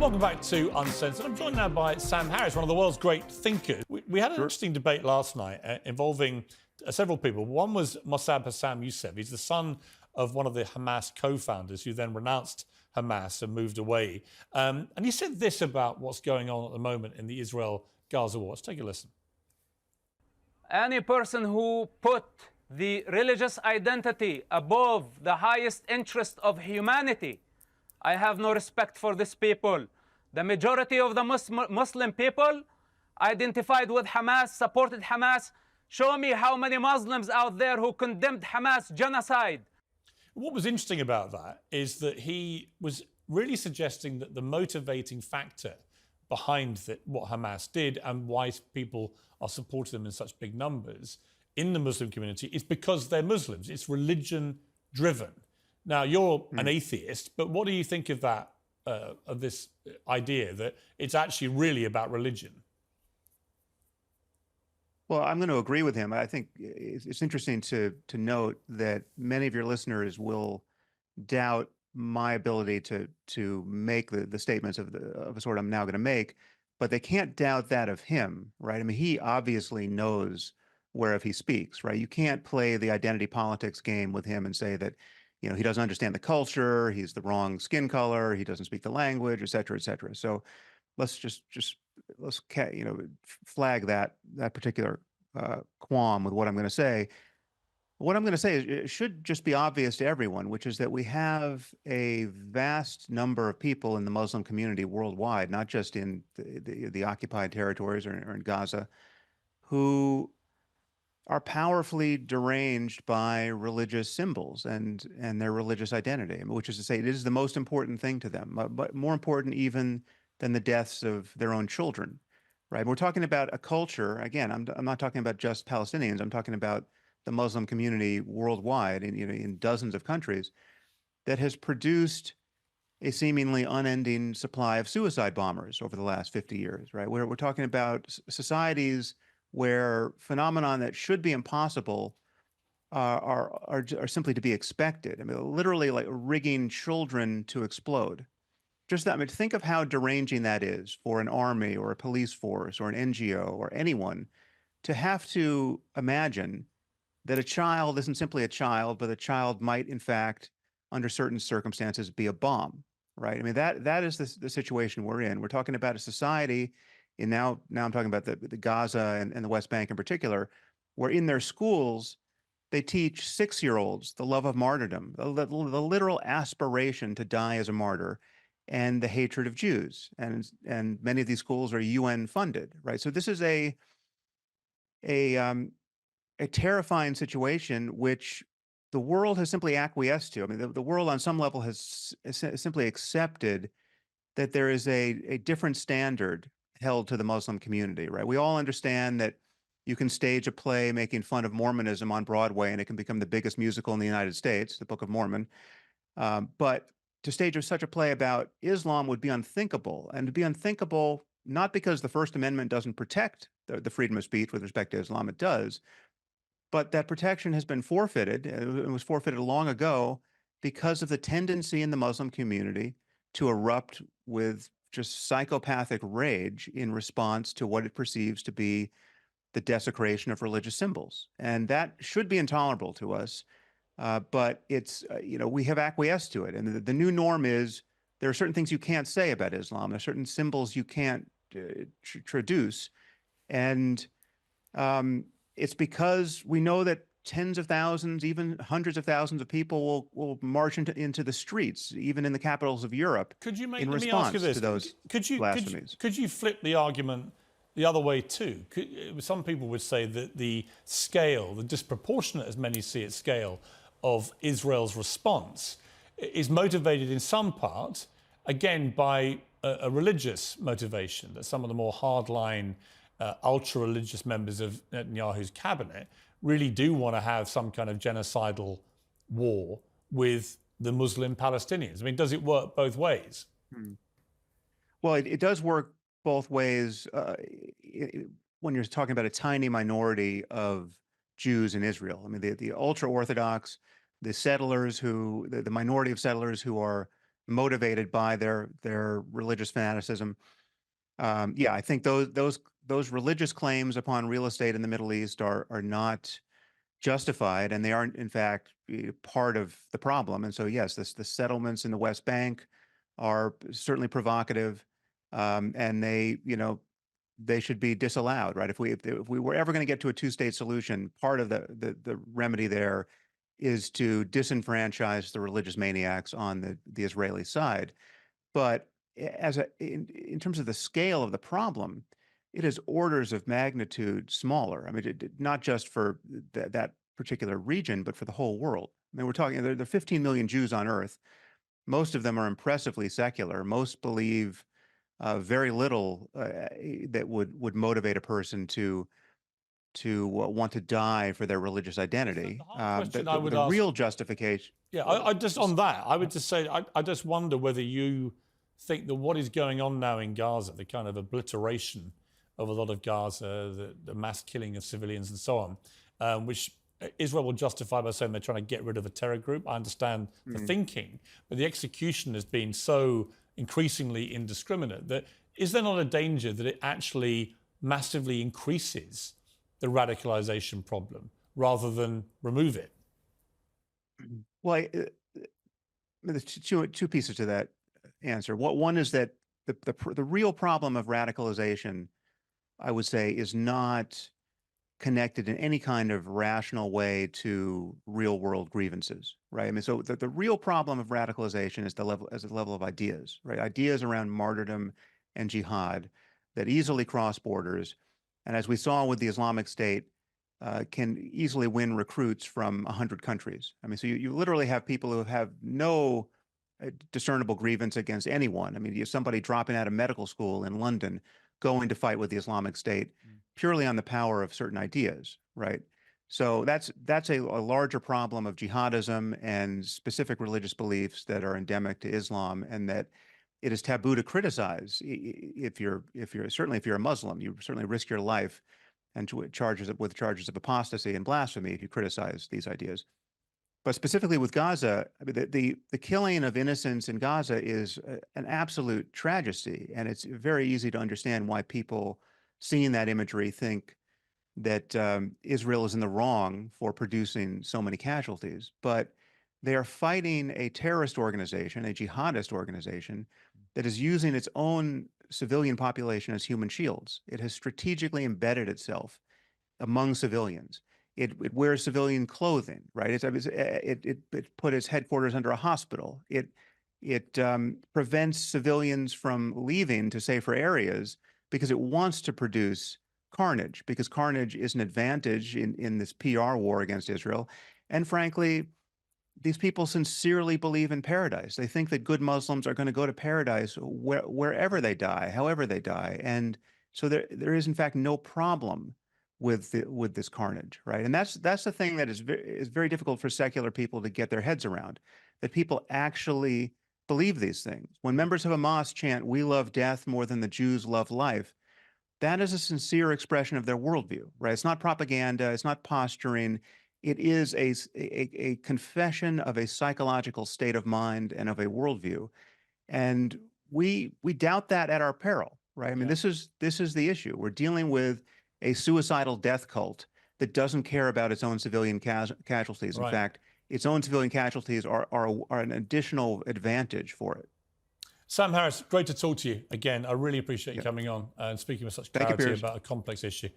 Welcome back to Uncensored. I'm joined now by Sam Harris, one of the world's great thinkers. We had an interesting debate last night involving several people. One was Mossab Hassam Youssef. He's the son of one of the Hamas co-founders who then renounced Hamas and moved away. And he said this about what's going on at the moment in the Israel-Gaza war. Let's take a listen. Any person who put the religious identity above the highest interest of humanity, I have no respect for this people. The majority of the Muslim people identified with Hamas, supported Hamas. Show me how many Muslims out there who condemned Hamas genocide. What was interesting about that is that he was really suggesting that the motivating factor behind what Hamas did and why people are supporting them in such big numbers in the Muslim community is because they're Muslims. It's religion driven. Now, you're an atheist, but what do you think of that, of this idea that it's actually really about religion? Well, I'm going to agree with him. I think it's interesting to note that many of your listeners will doubt my ability to make the statements of a sort I'm now going to make, but they can't doubt that of him, right? I mean, he obviously knows whereof he speaks, right? You can't play the identity politics game with him and say that, you know, he doesn't understand the culture, he's the wrong skin color, he doesn't speak the language, et cetera, et cetera. So let's flag that particular qualm with what I'm going to say. What I'm going to say is it should just be obvious to everyone, which is that we have a vast number of people in the Muslim community worldwide, not just in the occupied territories or in Gaza, who are powerfully deranged by religious symbols and their religious identity, which is to say it is the most important thing to them, but more important even than the deaths of their own children, right? We're talking about a culture, again, I'm not talking about just Palestinians, I'm talking about the Muslim community worldwide in dozens of countries that has produced a seemingly unending supply of suicide bombers over the last 50 years, right? We're talking about societies where phenomenon that should be impossible are simply to be expected. I mean, literally like rigging children to explode. Just that, I mean, think of how deranging that is for an army or a police force or an NGO or anyone to have to imagine that a child isn't simply a child, but a child might, in fact, under certain circumstances, be a bomb, right? I mean, that is the situation we're in. We're talking about a society, and now I'm talking about the Gaza and the West Bank in particular, where in their schools, they teach 6-year-olds the love of martyrdom, the literal aspiration to die as a martyr, and the hatred of Jews. And many of these schools are UN funded, right? So this is a terrifying situation which the world has simply acquiesced to. I mean, the world on some level has simply accepted that there is a different standard held to the Muslim community, right? We all understand that you can stage a play making fun of Mormonism on Broadway and it can become the biggest musical in the United States, the Book of Mormon. But to stage such a play about Islam would be unthinkable, and to be unthinkable not because the First Amendment doesn't protect the freedom of speech with respect to Islam, it does, but that protection has been forfeited. It was forfeited long ago because of the tendency in the Muslim community to erupt with just psychopathic rage in response to what it perceives to be the desecration of religious symbols. And that should be intolerable to us. But it's, we have acquiesced to it. And the new norm is there are certain things you can't say about Islam. There are certain symbols you can't traduce. And it's because we know that tens of thousands, even hundreds of thousands of people will march into the streets, even in the capitals of Europe, in response to those blasphemies. Could you flip the argument the other way too? Some people would say that the scale, the disproportionate, as many see it, scale of Israel's response is motivated in some part, again, by a religious motivation, that some of the more hardline, ultra-religious members of Netanyahu's cabinet really do want to have some kind of genocidal war with the Muslim Palestinians. I mean, does it work both ways? Well, it does work both ways when you're talking about a tiny minority of Jews in Israel. I mean, the ultra-Orthodox, the settlers the minority of settlers who are motivated by their religious fanaticism. Yeah, I think those religious claims upon real estate in the Middle East are not justified, and they aren't, in fact, part of the problem. And so, yes, the settlements in the West Bank are certainly provocative, and they should be disallowed, right? If we were ever going to get to a two-state solution, part of the remedy there is to disenfranchise the religious maniacs on the Israeli side. But in terms of the scale of the problem, it is orders of magnitude smaller. I mean, not just for that particular region, but for the whole world. I mean, we're talking, there are 15 million Jews on earth. Most of them are impressively secular. Most believe very little that would motivate a person to want to die for their religious identity. The hard question I would the ask, real justification. yeah, I just on that, I would just say, I just wonder whether you think that what is going on now in Gaza, the kind of obliteration of a lot of Gaza, the mass killing of civilians and so on, which Israel will justify by saying they're trying to get rid of a terror group. I understand the thinking, but the execution has been so increasingly indiscriminate that is there not a danger that it actually massively increases the radicalization problem rather than remove it? Well, there's two pieces to that answer. One is that the real problem of radicalization, I would say, is not connected in any kind of rational way to real world grievances, right? I mean, so the real problem of radicalization is the level of ideas, right? Ideas around martyrdom and jihad that easily cross borders, and as we saw with the Islamic State, can easily win recruits from 100 countries. I mean, so you literally have people who have no discernible grievance against anyone. I mean, you have somebody dropping out of medical school in London going to fight with the Islamic State purely on the power of certain ideas, right? So that's a larger problem of jihadism and specific religious beliefs that are endemic to Islam, and that it is taboo to criticize. If you're a Muslim, you certainly risk your life and with charges of apostasy and blasphemy if you criticize these ideas. But specifically with Gaza, I mean, the killing of innocents in Gaza is an absolute tragedy, and it's very easy to understand why people seeing that imagery think that Israel is in the wrong for producing so many casualties. But they are fighting a terrorist organization, a jihadist organization, that is using its own civilian population as human shields. It has strategically embedded itself among civilians. It wears civilian clothing, right? It put its headquarters under a hospital. It prevents civilians from leaving to safer areas because it wants to produce carnage, because carnage is an advantage in this PR war against Israel. And frankly, these people sincerely believe in paradise. They think that good Muslims are going to go to paradise wherever they die, however they die. And so there is, in fact, no problem with this carnage, right? And that's the thing that is very difficult for secular people to get their heads around, that people actually believe these things. When members of Hamas chant, "We love death more than the Jews love life," that is a sincere expression of their worldview, right? It's not propaganda. It's not posturing. It is a confession of a psychological state of mind and of a worldview. And we doubt that at our peril, right? I mean, this is the issue. We're dealing with a suicidal death cult that doesn't care about its own civilian casualties. In fact, its own civilian casualties are an additional advantage for it. Sam Harris, great to talk to you again. I really appreciate you coming on and speaking with such clarity about a complex issue.